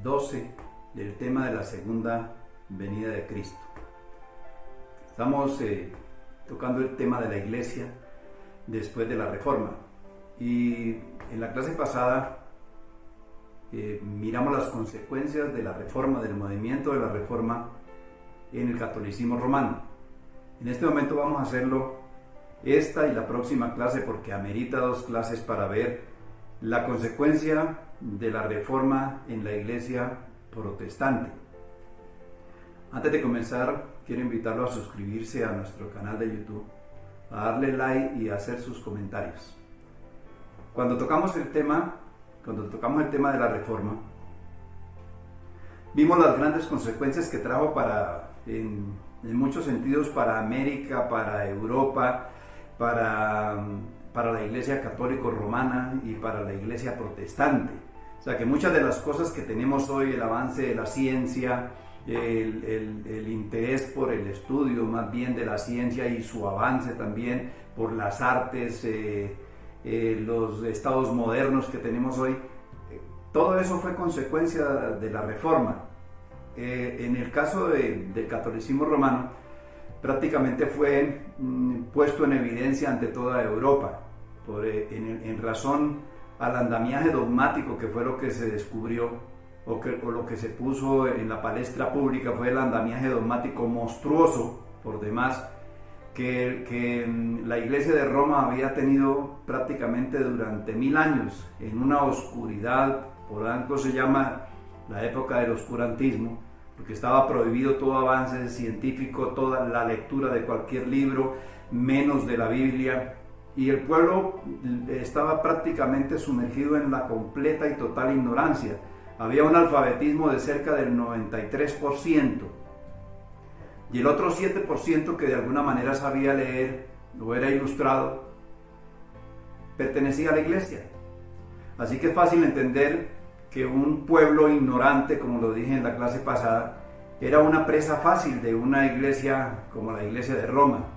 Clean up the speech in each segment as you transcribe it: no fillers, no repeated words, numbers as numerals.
12 del tema de la segunda venida de Cristo. Estamos tocando el tema de la iglesia después de la Reforma, y en la clase pasada miramos las consecuencias de la Reforma, del movimiento de la Reforma en el catolicismo romano. En este momento vamos a hacerlo esta y la próxima clase, porque amerita 2 clases para ver la consecuencia de la Reforma en la iglesia protestante. Antes de comenzar, quiero invitarlo a suscribirse a nuestro canal de YouTube, a darle like y a hacer sus comentarios. Cuando tocamos el tema de la Reforma, vimos las grandes consecuencias que trajo en muchos sentidos para América, para Europa, para la iglesia católico romana y para la iglesia protestante. O sea que muchas de las cosas que tenemos hoy, el avance de la ciencia, el interés por el estudio más bien de la ciencia y su avance también por las artes, los estados modernos que tenemos hoy, todo eso fue consecuencia de la Reforma. En el caso del catolicismo romano, prácticamente fue puesto en evidencia ante toda Europa, en razón al andamiaje dogmático que fue lo que se descubrió, o lo que se puso en la palestra pública fue el andamiaje dogmático monstruoso, por demás, que la Iglesia de Roma había tenido prácticamente durante 1000 años, en una oscuridad. Por algo se llama la época del oscurantismo, porque estaba prohibido todo avance científico, toda la lectura de cualquier libro, menos de la Biblia, y el pueblo estaba prácticamente sumergido en la completa y total ignorancia. Había un alfabetismo de cerca del 93%, y el otro 7% que de alguna manera sabía leer o era ilustrado, pertenecía a la iglesia. Así que es fácil entender que un pueblo ignorante, como lo dije en la clase pasada, era una presa fácil de una iglesia como la iglesia de Roma,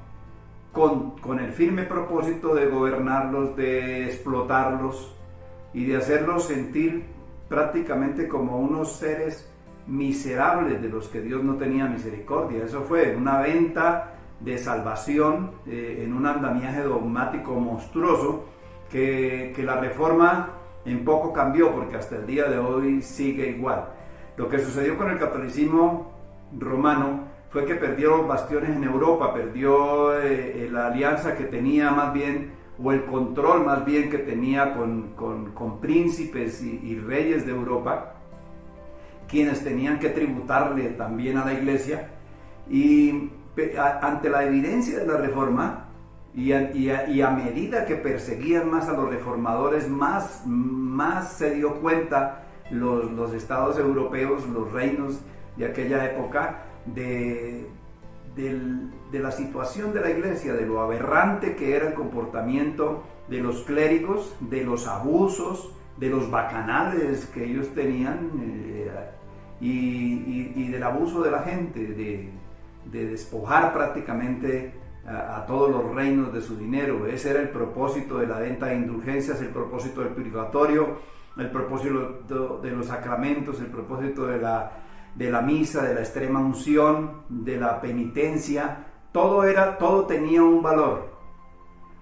con el firme propósito de gobernarlos, de explotarlos y de hacerlos sentir prácticamente como unos seres miserables de los que Dios no tenía misericordia. Eso fue una venta de salvación en un andamiaje dogmático monstruoso que la Reforma en poco cambió, porque hasta el día de hoy sigue igual. Lo que sucedió con el catolicismo romano fue que perdió los bastiones en Europa, perdió la alianza que tenía más bien, o el control más bien que tenía con príncipes y reyes de Europa, quienes tenían que tributarle también a la iglesia. Y ante la evidencia de la Reforma, y a medida que perseguían más a los reformadores, más se dio cuenta los estados europeos, los reinos de aquella época, de la situación de la iglesia, de lo aberrante que era el comportamiento de los clérigos, de los abusos, de los bacanales que ellos tenían, y del abuso de la gente, de despojar prácticamente a todos los reinos de su dinero. Ese era el propósito de la venta de indulgencias, el propósito del purgatorio, el propósito de los sacramentos, el propósito de la misa, de la extrema unción, de la penitencia. Todo tenía un valor.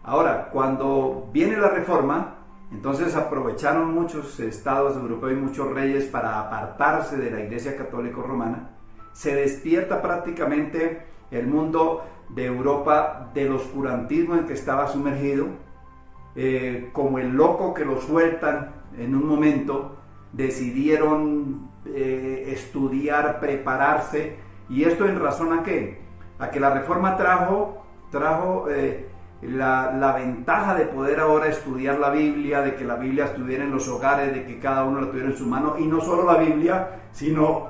Ahora, cuando viene la Reforma, entonces aprovecharon muchos estados europeos y muchos reyes para apartarse de la Iglesia Católica Romana. Se despierta prácticamente el mundo de Europa del oscurantismo en que estaba sumergido, como el loco que lo sueltan en un momento. Decidieron estudiar, prepararse, y esto en razón ¿a qué? A que la Reforma trajo la ventaja de poder ahora estudiar la Biblia, de que la Biblia estuviera en los hogares, de que cada uno la tuviera en su mano, y no solo la Biblia, sino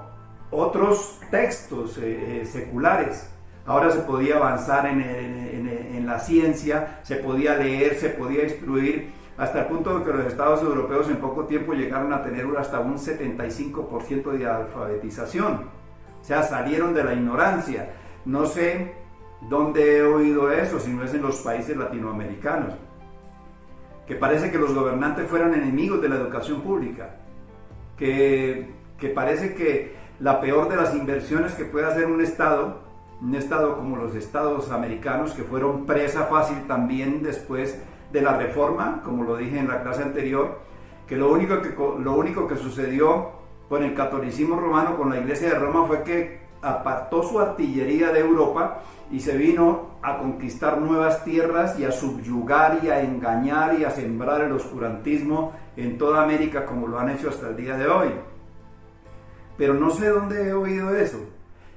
otros textos seculares. Ahora se podía avanzar en la ciencia, se podía leer, se podía instruir, hasta el punto de que los estados europeos en poco tiempo llegaron a tener hasta un 75% de alfabetización. O sea, salieron de la ignorancia. No sé dónde he oído eso, si no es en los países latinoamericanos, que parece que los gobernantes fueran enemigos de la educación pública, que que parece que la peor de las inversiones que puede hacer un estado como los estados americanos, que fueron presa fácil también después de la reforma, como lo dije en la clase anterior, que lo único que sucedió con el catolicismo romano, con la iglesia de Roma, fue que apartó su artillería de Europa y se vino a conquistar nuevas tierras y a subyugar y a engañar y a sembrar el oscurantismo en toda América, como lo han hecho hasta el día de hoy. Pero no sé dónde he oído eso,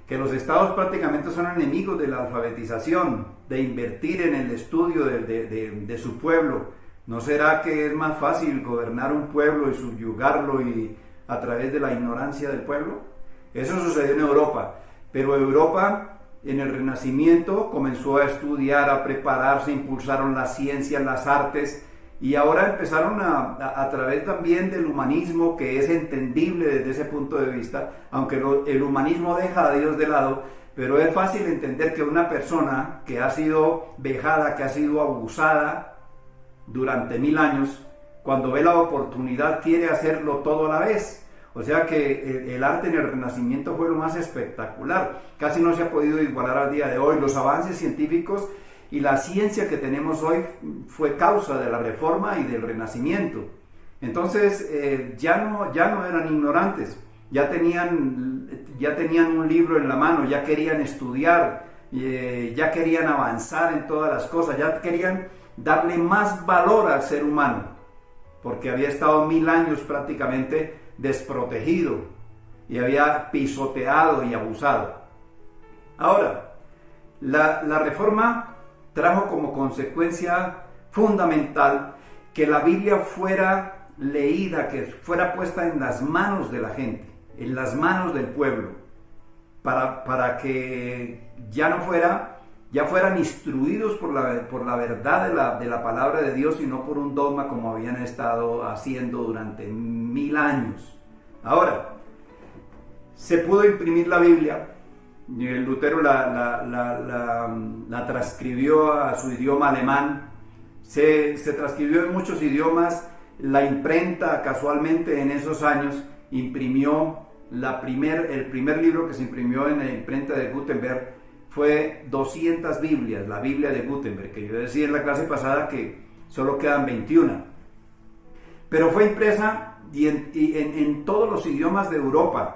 que los estados prácticamente son enemigos de la alfabetización, de invertir en el estudio de su pueblo. ¿No será que es más fácil gobernar un pueblo y subyugarlo y a través de la ignorancia del pueblo? Eso sucedió en Europa, pero Europa en el Renacimiento comenzó a estudiar, a prepararse, impulsaron la ciencia, las artes, y ahora empezaron a través también del humanismo, que es entendible desde ese punto de vista, aunque el humanismo deja a Dios de lado, pero es fácil entender que una persona que ha sido vejada, que ha sido abusada durante 1000 años, cuando ve la oportunidad quiere hacerlo todo a la vez. O sea que el arte en el Renacimiento fue lo más espectacular, casi no se ha podido igualar al día de hoy. Los avances científicos y la ciencia que tenemos hoy fue causa de la Reforma y del Renacimiento. Entonces ya no eran ignorantes, ya tenían un libro en la mano, ya querían estudiar, ya querían avanzar en todas las cosas, ya querían darle más valor al ser humano, porque había estado 1000 años prácticamente desprotegido y había pisoteado y abusado. Ahora, la Reforma trajo como consecuencia fundamental que la Biblia fuera leída, que fuera puesta en las manos de la gente, en las manos del pueblo, para que ya fueran instruidos por la verdad de la palabra de Dios y no por un dogma como habían estado haciendo durante 1000 años. Ahora, se pudo imprimir la Biblia. Lutero la transcribió a su idioma alemán, se transcribió en muchos idiomas. La imprenta, casualmente en esos años, imprimió el primer libro que se imprimió en la imprenta de Gutenberg fue 200 Biblias, la Biblia de Gutenberg, que yo decía en la clase pasada que solo quedan 21, pero fue impresa en todos los idiomas de Europa.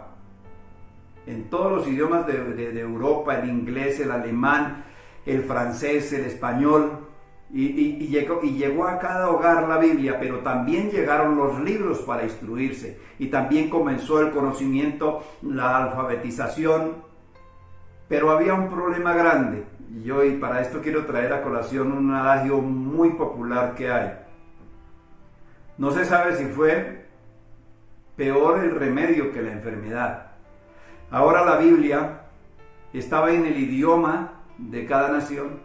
En todos los idiomas de Europa, el inglés, el alemán, el francés, el español, y llegó a cada hogar la Biblia, pero también llegaron los libros para instruirse, y también comenzó el conocimiento, la alfabetización, pero había un problema grande, y para esto quiero traer a colación un adagio muy popular que hay. No se sabe si fue peor el remedio que la enfermedad. Ahora la Biblia estaba en el idioma de cada nación,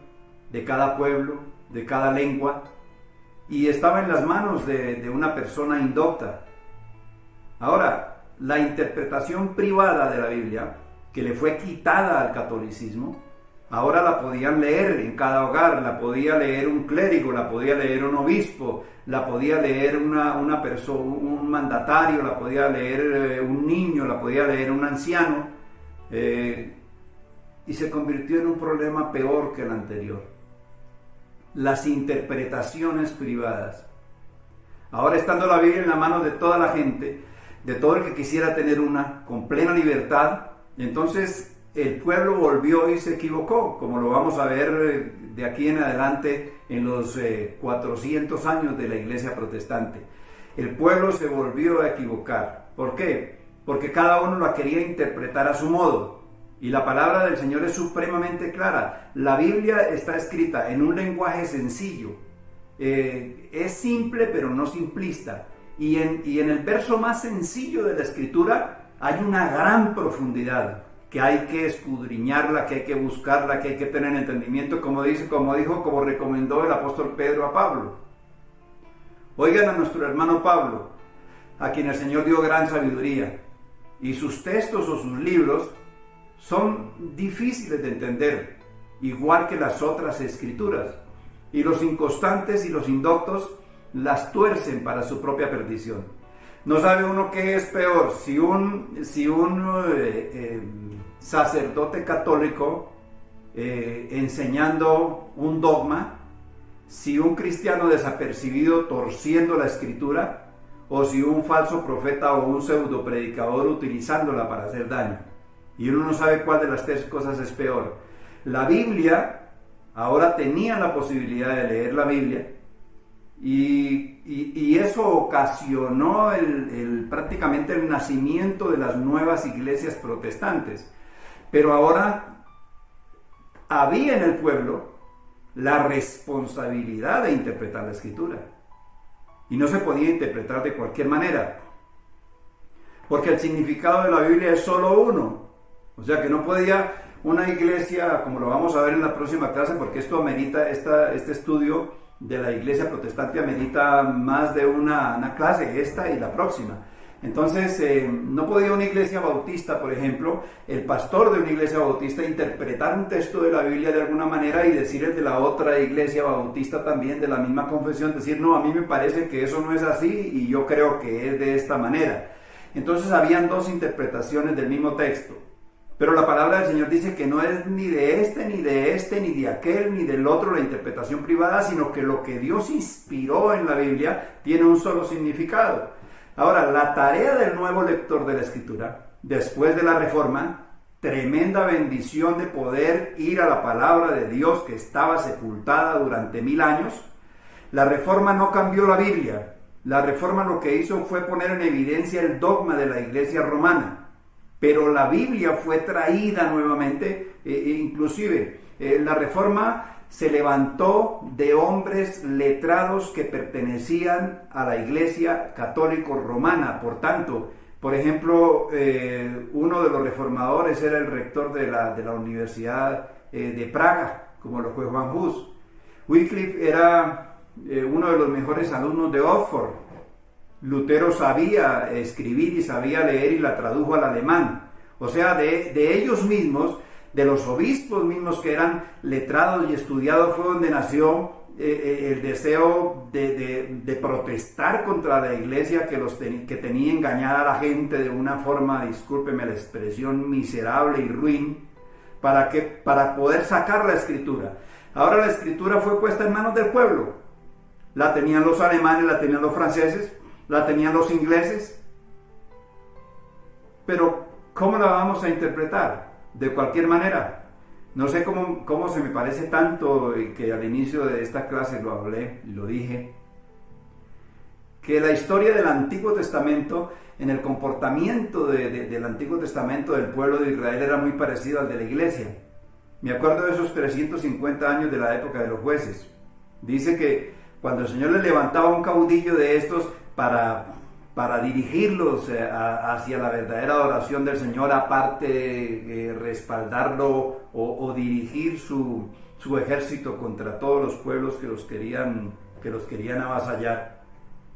de cada pueblo, de cada lengua, y estaba en las manos de una persona indocta. Ahora, la interpretación privada de la Biblia, que le fue quitada al catolicismo, ahora la podían leer en cada hogar, la podía leer un clérigo, la podía leer un obispo, la podía leer una persona, un mandatario, la podía leer un niño, la podía leer un anciano, y se convirtió en un problema peor que el anterior: las interpretaciones privadas. Ahora, estando la Biblia en la mano de toda la gente, de todo el que quisiera tener una, con plena libertad, entonces el pueblo volvió y se equivocó, como lo vamos a ver de aquí en adelante en los 400 años de la iglesia protestante. El pueblo se volvió a equivocar. ¿Por qué? Porque cada uno la quería interpretar a su modo. Y la palabra del Señor es supremamente clara. La Biblia está escrita en un lenguaje sencillo. Es simple, pero no simplista. Y en el verso más sencillo de la Escritura hay una gran profundidad, que hay que escudriñarla, que hay que buscarla, que hay que tener entendimiento, como recomendó el apóstol Pedro a Pablo. Oigan a nuestro hermano Pablo, a quien el Señor dio gran sabiduría, y sus textos o sus libros son difíciles de entender, igual que las otras escrituras, y los inconstantes y los indoctos las tuercen para su propia perdición. No sabe uno qué es peor, si un sacerdote católico enseñando un dogma, si un cristiano desapercibido torciendo la escritura, o si un falso profeta o un pseudo predicador utilizándola para hacer daño. Y uno no sabe cuál de las tres cosas es peor. La Biblia, ahora tenía la posibilidad de leer la Biblia, y eso ocasionó prácticamente el nacimiento de las nuevas iglesias protestantes. Pero ahora había en el pueblo la responsabilidad de interpretar la escritura. Y no se podía interpretar de cualquier manera, porque el significado de la Biblia es solo uno. O sea que no podía una iglesia, como lo vamos a ver en la próxima clase, porque esto amerita, este estudio de la iglesia protestante amerita más de una clase, esta y la próxima. Entonces, no podía una iglesia bautista, por ejemplo, el pastor de una iglesia bautista interpretar un texto de la Biblia de alguna manera y decir el de la otra iglesia bautista también, de la misma confesión, decir, no, a mí me parece que eso no es así y yo creo que es de esta manera. Entonces, habían dos interpretaciones del mismo texto. Pero la palabra del Señor dice que no es ni de este, ni de este, ni de aquel, ni del otro la interpretación privada, sino que lo que Dios inspiró en la Biblia tiene un solo significado. Ahora, la tarea del nuevo lector de la Escritura, después de la Reforma, tremenda bendición de poder ir a la palabra de Dios que estaba sepultada durante 1000 años. La Reforma no cambió la Biblia. La Reforma lo que hizo fue poner en evidencia el dogma de la Iglesia romana. Pero la Biblia fue traída nuevamente, inclusive la Reforma se levantó de hombres letrados que pertenecían a la Iglesia católico romana. Por tanto, por ejemplo, uno de los reformadores era el rector de la Universidad de Praga, como lo fue Juan Hus. Wycliffe era uno de los mejores alumnos de Oxford. Lutero sabía escribir y sabía leer y la tradujo al alemán. O sea, de ellos mismos, de los obispos mismos que eran letrados y estudiados, fue donde nació el deseo de protestar contra la iglesia que tenía engañada a la gente de una forma, discúlpeme la expresión, miserable y ruin, para poder sacar la escritura. Ahora la escritura fue puesta en manos del pueblo. La tenían los alemanes, la tenían los franceses, la tenían los ingleses. Pero ¿cómo la vamos a interpretar? De cualquier manera. No sé cómo se me parece tanto, que al inicio de esta clase lo hablé y lo dije, que la historia del Antiguo Testamento, en el comportamiento del Antiguo Testamento del pueblo de Israel, era muy parecido al de la iglesia. Me acuerdo de esos 350 años de la época de los jueces. Dice que cuando el Señor le levantaba un caudillo de estos para dirigirlos hacia la verdadera adoración del Señor, aparte respaldarlo o dirigir su ejército contra todos los pueblos que los querían avasallar.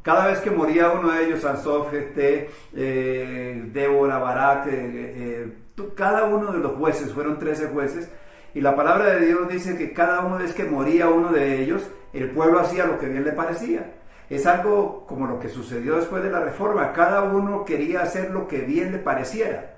Cada vez que moría uno de ellos, Sansón, Jefté, Débora, Barak, cada uno de los jueces, fueron 13 jueces, y la palabra de Dios dice que cada una vez que moría uno de ellos, el pueblo hacía lo que bien le parecía. Es algo como lo que sucedió después de la Reforma. Cada uno quería hacer lo que bien le pareciera.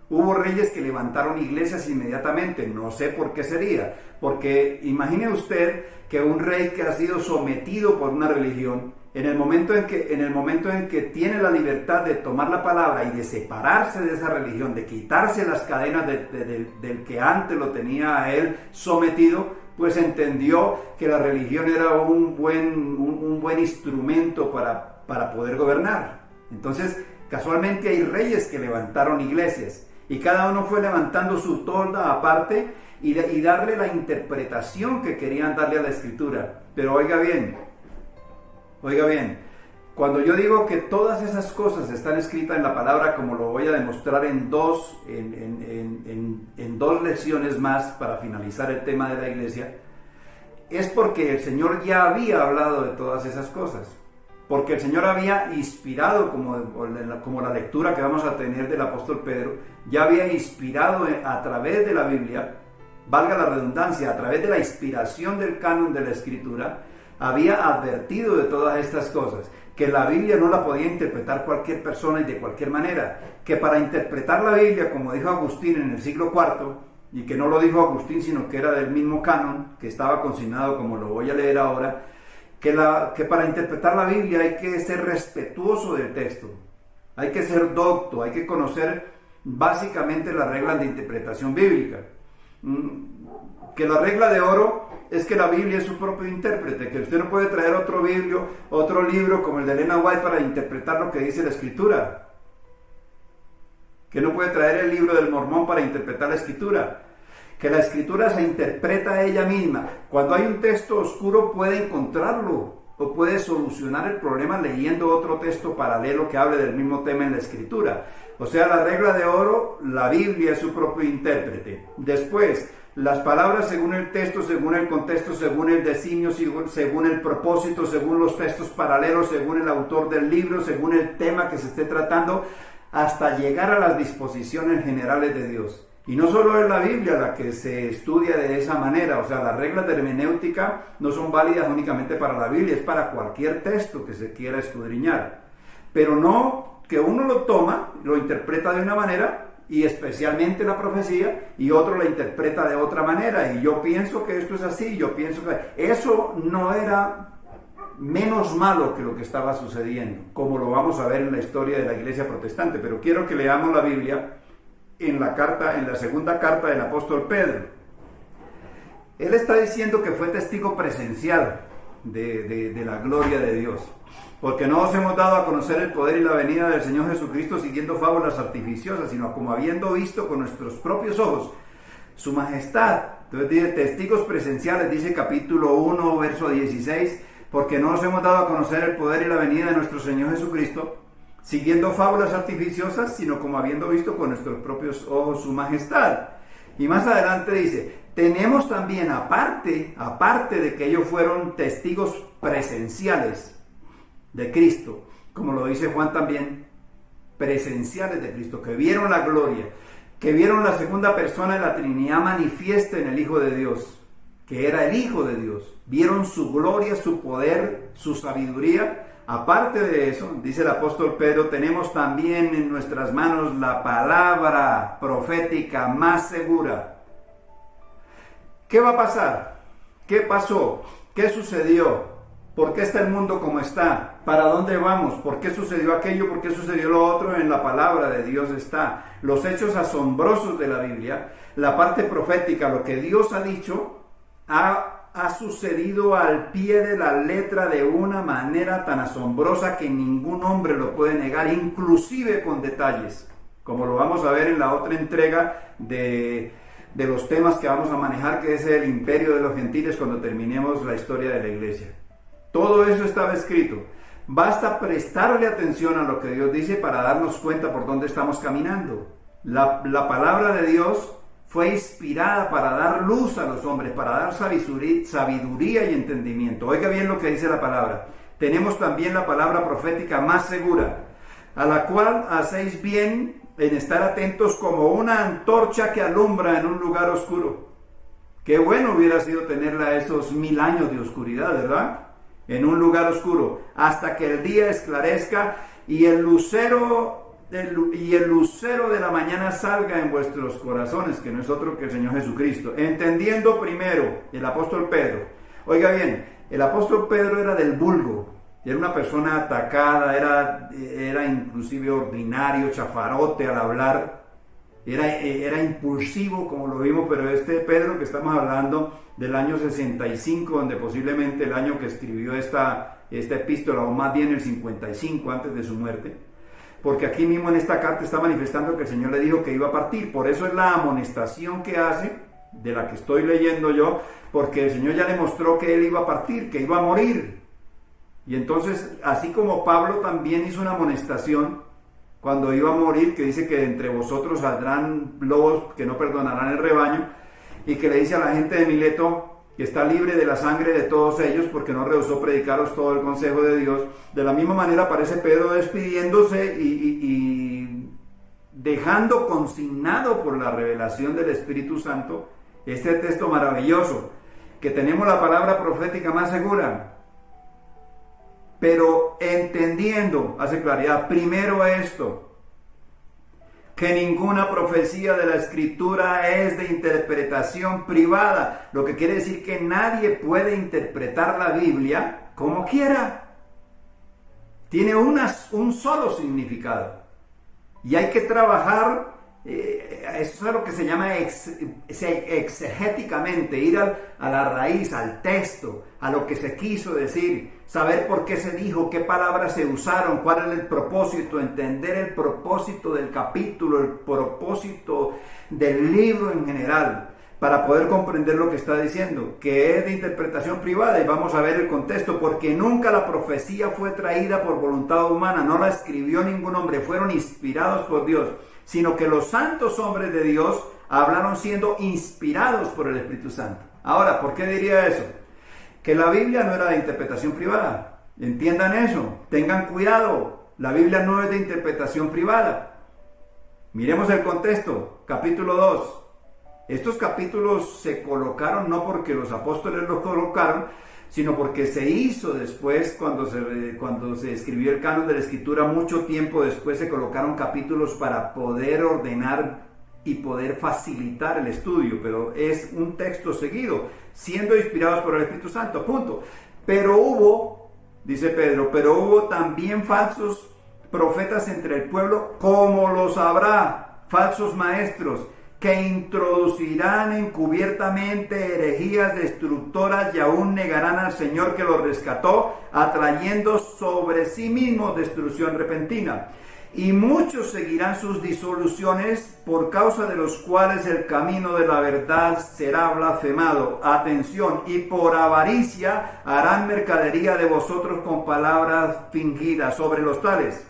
Hubo reyes que levantaron iglesias inmediatamente. No sé por qué sería. Porque imagine usted que un rey que ha sido sometido por una religión, en el momento en que tiene la libertad de tomar la palabra y de separarse de esa religión, de quitarse las cadenas del que antes lo tenía a él sometido, pues entendió que la religión era un buen instrumento para poder gobernar. Entonces, casualmente hay reyes que levantaron iglesias, y cada uno fue levantando su tolda aparte y darle la interpretación que querían darle a la escritura. Pero oiga bien, cuando yo digo que todas esas cosas están escritas en la palabra, como lo voy a demostrar en dos lecciones más para finalizar el tema de la iglesia, es porque el Señor ya había hablado de todas esas cosas. Porque el Señor había inspirado, como la lectura que vamos a tener del apóstol Pedro, ya había inspirado a través de la Biblia, valga la redundancia, a través de la inspiración del canon de la Escritura, había advertido de todas estas cosas. que la Biblia no la podía interpretar cualquier persona y de cualquier manera, que para interpretar la Biblia, como dijo Agustín en el siglo IV, y que no lo dijo Agustín, sino que era del mismo canon, que estaba consignado como lo voy a leer ahora, que para interpretar la Biblia hay que ser respetuoso del texto, hay que ser docto, hay que conocer básicamente las reglas de interpretación bíblica. Que la regla de oro es que la Biblia es su propio intérprete, que usted no puede traer otro libro como el de Elena White para interpretar lo que dice la Escritura, que no puede traer el libro del Mormón para interpretar la Escritura, que la Escritura se interpreta a ella misma. Cuando hay un texto oscuro puede encontrarlo o puede solucionar el problema leyendo otro texto paralelo que hable del mismo tema en la Escritura. O sea, la regla de oro, la Biblia es su propio intérprete. Después, las palabras según el texto, según el contexto, según el designio, según el propósito, según los textos paralelos, según el autor del libro, según el tema que se esté tratando, hasta llegar a las disposiciones generales de Dios. Y no solo es la Biblia la que se estudia de esa manera, o sea, las reglas de hermenéutica no son válidas únicamente para la Biblia, es para cualquier texto que se quiera escudriñar. Pero no que uno lo toma, lo interpreta de una manera, y especialmente la profecía, y otro la interpreta de otra manera, y yo pienso que esto es así, yo pienso que... Eso no era menos malo que lo que estaba sucediendo, como lo vamos a ver en la historia de la iglesia protestante, pero quiero que leamos la Biblia en la segunda carta del apóstol Pedro. Él está diciendo que fue testigo presencial de la gloria de Dios, porque no os hemos dado a conocer el poder y la venida del Señor Jesucristo siguiendo fábulas artificiosas, sino como habiendo visto con nuestros propios ojos su majestad. Entonces dice, testigos presenciales, dice capítulo 1, verso 16, porque no os hemos dado a conocer el poder y la venida de nuestro Señor Jesucristo siguiendo fábulas artificiosas, sino como habiendo visto con nuestros propios ojos su majestad. Y más adelante dice, tenemos también, aparte de que ellos fueron testigos presenciales de Cristo, como lo dice Juan también, presenciales de Cristo, que vieron la gloria, que vieron la segunda persona de la Trinidad manifiesta en el Hijo de Dios, que era el Hijo de Dios, vieron su gloria, su poder, su sabiduría. Aparte de eso, dice el apóstol Pedro, tenemos también en nuestras manos la palabra profética más segura. ¿Qué va a pasar? ¿Qué pasó? ¿Qué sucedió? ¿Por qué está el mundo como está? ¿Para dónde vamos? ¿Por qué sucedió aquello? ¿Por qué sucedió lo otro? En la palabra de Dios está. Los hechos asombrosos de la Biblia, la parte profética, lo que Dios ha dicho, ha sucedido al pie de la letra de una manera tan asombrosa que ningún hombre lo puede negar, inclusive con detalles, como lo vamos a ver en la otra entrega de los temas que vamos a manejar, que es el imperio de los gentiles, cuando terminemos la historia de la iglesia. Todo eso estaba escrito. Basta prestarle atención a lo que Dios dice para darnos cuenta por dónde estamos caminando. La palabra de Dios fue inspirada para dar luz a los hombres, para dar sabiduría y entendimiento. Oiga bien lo que dice la palabra. Tenemos también la palabra profética más segura, a la cual hacéis bien en estar atentos como una antorcha que alumbra en un lugar oscuro. Qué bueno hubiera sido tenerla esos 1000 años de oscuridad, ¿verdad? En un lugar oscuro, hasta que el día esclarezca y el lucero de la mañana salga en vuestros corazones, que no es otro que el Señor Jesucristo. Entendiendo primero, el apóstol Pedro, oiga bien, el apóstol Pedro era del vulgo, era una persona atacada, era inclusive ordinario, chafarote al hablar, era impulsivo como lo vimos, pero este Pedro que estamos hablando del año 65, donde posiblemente el año que escribió esta epístola, o más bien el 55 antes de su muerte, porque aquí mismo en esta carta está manifestando que el Señor le dijo que iba a partir. Por eso es la amonestación que hace, de la que estoy leyendo yo, porque el Señor ya le mostró que él iba a partir, que iba a morir. Y entonces, así como Pablo también hizo una amonestación cuando iba a morir, que dice que de entre vosotros saldrán lobos que no perdonarán el rebaño, y que le dice a la gente de Mileto que está libre de la sangre de todos ellos porque no rehusó predicaros todo el consejo de Dios. De la misma manera aparece Pedro despidiéndose y dejando consignado por la revelación del Espíritu Santo este texto maravilloso, que tenemos la palabra profética más segura. pero entendiendo, hace claridad, primero esto, que ninguna profecía de la Escritura es de interpretación privada, lo que quiere decir que nadie puede interpretar la Biblia como quiera. Tiene un solo significado y hay que trabajar, eso es lo que se llama exegéticamente, ir a la raíz, al texto, a lo que se quiso decir, saber por qué se dijo, qué palabras se usaron, cuál es el propósito, entender el propósito del capítulo, el propósito del libro en general, para poder comprender lo que está diciendo, que es de interpretación privada, y vamos a ver el contexto, porque nunca la profecía fue traída por voluntad humana, no la escribió ningún hombre, fueron inspirados por Dios, sino que los santos hombres de Dios hablaron siendo inspirados por el Espíritu Santo. Ahora, ¿por qué diría eso? Que la Biblia no era de interpretación privada. Entiendan eso, tengan cuidado, la Biblia no es de interpretación privada. Miremos el contexto, capítulo 2. Estos capítulos se colocaron no porque los apóstoles los colocaron, sino porque se hizo después, cuando se escribió el canon de la Escritura, mucho tiempo después se colocaron capítulos para poder ordenar y poder facilitar el estudio, pero es un texto seguido, siendo inspirados por el Espíritu Santo, punto. Pero hubo, dice Pedro, pero hubo también falsos profetas entre el pueblo, como los habrá, falsos maestros, que introducirán encubiertamente herejías destructoras y aún negarán al Señor que los rescató, atrayendo sobre sí mismos destrucción repentina. Y muchos seguirán sus disoluciones, por causa de los cuales el camino de la verdad será blasfemado. Atención, y por avaricia harán mercadería de vosotros con palabras fingidas. Sobre los tales,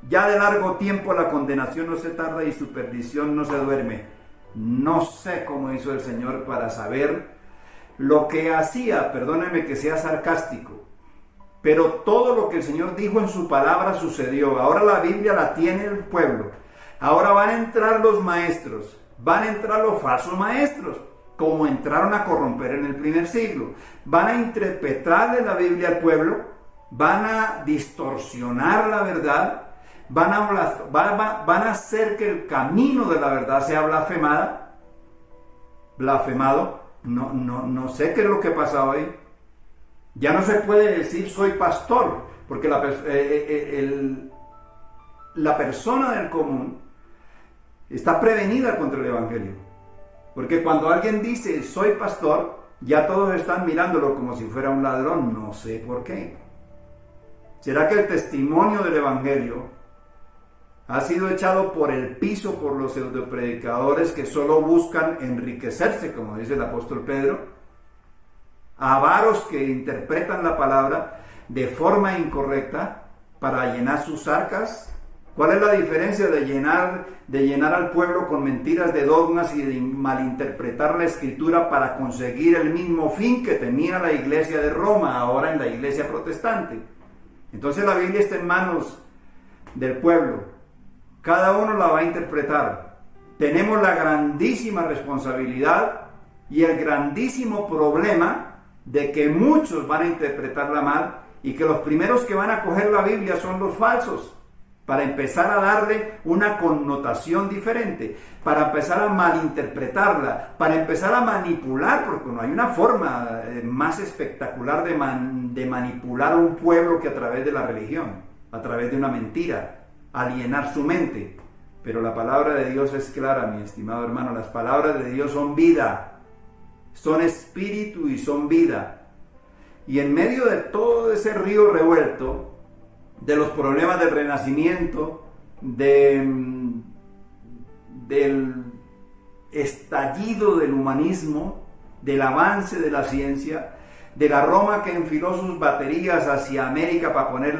ya de largo tiempo la condenación no se tarda y su perdición no se duerme. No sé cómo hizo el Señor para saber lo que hacía, perdónenme que sea sarcástico, pero todo lo que el Señor dijo en su palabra sucedió. Ahora la Biblia la tiene el pueblo. Ahora van a entrar los maestros, van a entrar los falsos maestros, como entraron a corromper en el primer siglo. Van a interpretarle la Biblia al pueblo, van a distorsionar la verdad, van a hacer que el camino de la verdad sea blasfemado. No sé qué es lo que pasa hoy. Ya no se puede decir soy pastor, porque la persona del común está prevenida contra el evangelio. Porque cuando alguien dice soy pastor, ya todos están mirándolo como si fuera un ladrón. No sé por qué. ¿Será que el testimonio del evangelio ha sido echado por el piso por los pseudopredicadores que solo buscan enriquecerse, como dice el apóstol Pedro? Avaros que interpretan la palabra de forma incorrecta para llenar sus arcas. ¿Cuál es la diferencia de llenar al pueblo con mentiras de dogmas y de malinterpretar la Escritura para conseguir el mismo fin que tenía la iglesia de Roma, ahora en la iglesia protestante? Entonces la Biblia está en manos del pueblo. Cada uno la va a interpretar. Tenemos la grandísima responsabilidad y el grandísimo problema de que muchos van a interpretarla mal y que los primeros que van a coger la Biblia son los falsos, para empezar a darle una connotación diferente, para empezar a malinterpretarla, para empezar a manipular, porque no hay una forma más espectacular de manipular a un pueblo que a través de la religión, a través de una mentira, alienar su mente. Pero la palabra de Dios es clara, mi estimado hermano. Las palabras de Dios son vida, son espíritu y son vida. Y en medio de todo ese río revuelto, de los problemas del renacimiento, del estallido del humanismo, del avance de la ciencia, de la Roma que enfiló sus baterías hacia América para poner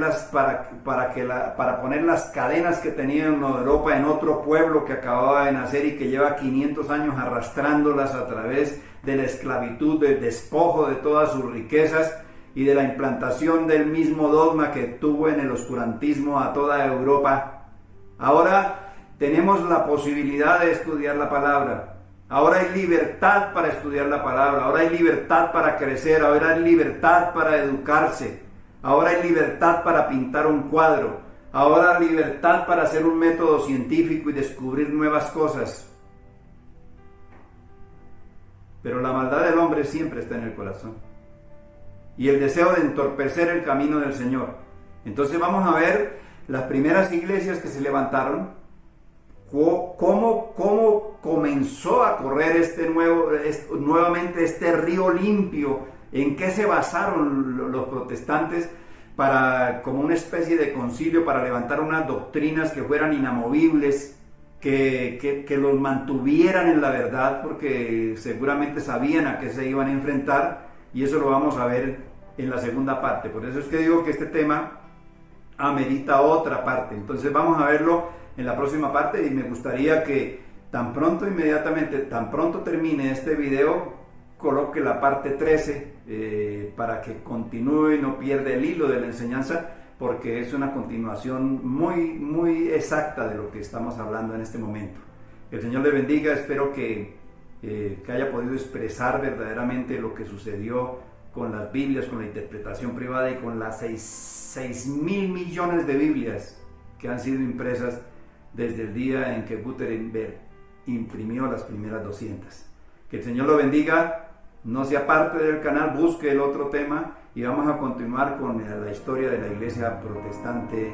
las cadenas que tenía en Europa en otro pueblo que acababa de nacer y que lleva 500 años arrastrándolas a través de la esclavitud, del despojo de todas sus riquezas y de la implantación del mismo dogma que tuvo en el oscurantismo a toda Europa. Ahora tenemos la posibilidad de estudiar la palabra. Ahora hay libertad para estudiar la palabra, ahora hay libertad para crecer, ahora hay libertad para educarse, ahora hay libertad para pintar un cuadro, ahora hay libertad para hacer un método científico y descubrir nuevas cosas. Pero la maldad del hombre siempre está en el corazón. Y el deseo de entorpecer el camino del Señor. Entonces vamos a ver las primeras iglesias que se levantaron, cómo comenzó a correr nuevamente este río limpio, en qué se basaron los protestantes para, como una especie de concilio, para levantar unas doctrinas que fueran inamovibles, que los mantuvieran en la verdad, porque seguramente sabían a qué se iban a enfrentar, y eso lo vamos a ver en la segunda parte. Por eso es que digo que este tema amerita otra parte. Entonces vamos a verlo en la próxima parte, y me gustaría que tan pronto termine este video, coloque la parte 13 para que continúe y no pierda el hilo de la enseñanza, porque es una continuación muy exacta de lo que estamos hablando en este momento. Que el Señor le bendiga. Espero que haya podido expresar verdaderamente lo que sucedió con las Biblias, con la interpretación privada y con las 6.000 millones de Biblias que han sido impresas desde el día en que Gutenberg imprimió las primeras 200. Que el Señor lo bendiga. No se aparte del canal, busque el otro tema y vamos a continuar con la historia de la iglesia protestante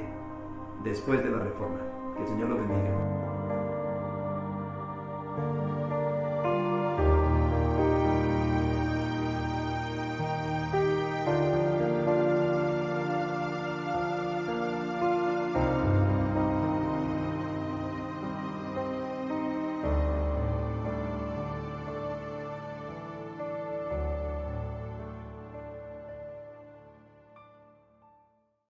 después de la Reforma. Que el Señor lo bendiga.